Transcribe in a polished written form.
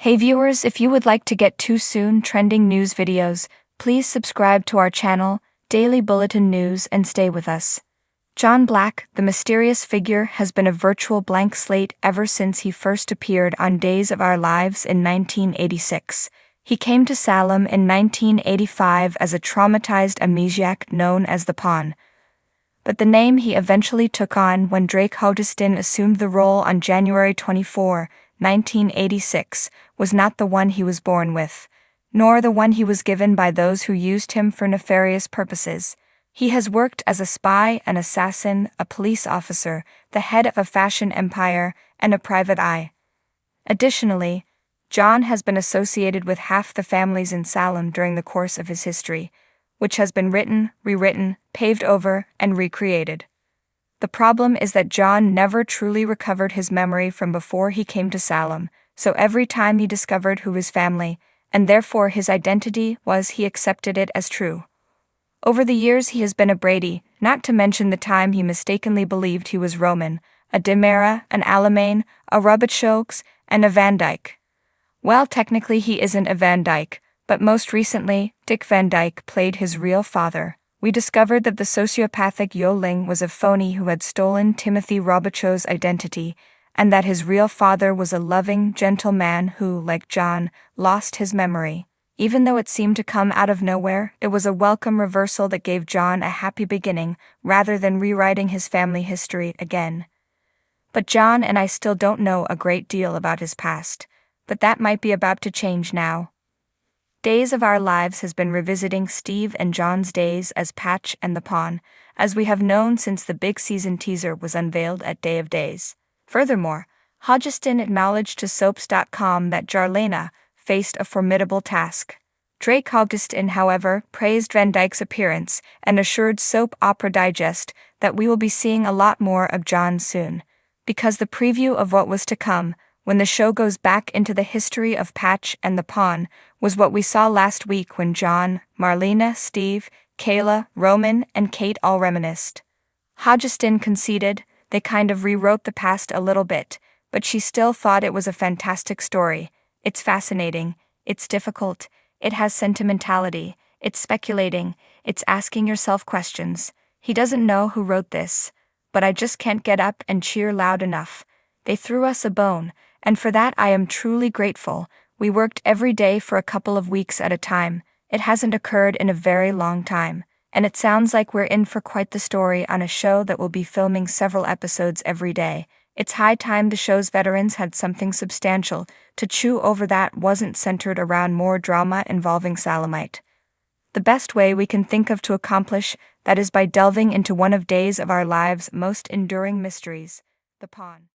Hey viewers, if you would like to get too soon trending news videos, please subscribe to our channel, Daily Bulletin News, and stay with us. John Black, the mysterious figure, has been a virtual blank slate ever since he first appeared on Days of Our Lives in 1986. He came to Salem in 1985 as a traumatized amnesiac known as the Pawn. But the name he eventually took on when Drake Hogestyn assumed the role on January 24, 1986, was not the one he was born with, nor the one he was given by those who used him for nefarious purposes. He has worked as a spy, an assassin, a police officer, the head of a fashion empire, and a private eye. Additionally, John has been associated with half the families in Salem during the course of his history, which has been written, rewritten, paved over, and recreated. The problem is that John never truly recovered his memory from before he came to Salem, so every time he discovered who his family, and therefore his identity was, he accepted it as true. Over the years he has been a Brady, not to mention the time he mistakenly believed he was Roman, a Demera, an Alamein, a Robichaux, and a Van Dyke. Well, technically he isn't a Van Dyke, but most recently, Dick Van Dyke played his real father. We discovered that the sociopathic Yo Ling was a phony who had stolen Timothy Robichaux's identity, and that his real father was a loving, gentle man who, like John, lost his memory. Even though it seemed to come out of nowhere, it was a welcome reversal that gave John a happy beginning, rather than rewriting his family history again. But John and I still don't know a great deal about his past, but that might be about to change now. Days of Our Lives has been revisiting Steve and John's days as Patch and the Pawn, as we have known since the big season teaser was unveiled at Day of Days. Furthermore, Hogestyn acknowledged to Soaps.com that Jarlena faced a formidable task. Drake Hogestyn, however, praised Van Dyke's appearance and assured Soap Opera Digest that we will be seeing a lot more of John soon, because the preview of what was to come, when the show goes back into the history of Patch and the Pawn, was what we saw last week when John, Marlena, Steve, Kayla, Roman, and Kate all reminisced. Hogestyn conceded they kind of rewrote the past a little bit, but she still thought it was a fantastic story. It's fascinating, it's difficult, it has sentimentality, it's speculating, it's asking yourself questions. He doesn't know who wrote this, but I just can't get up and cheer loud enough. They threw us a bone, and for that I am truly grateful. We worked every day for a couple of weeks at a time. It hasn't occurred in a very long time, and it sounds like we're in for quite the story on a show that will be filming several episodes every day. It's high time the show's veterans had something substantial to chew over that wasn't centered around more drama involving Salemite. The best way we can think of to accomplish that is by delving into one of Days of Our Lives' most enduring mysteries, the Pawn.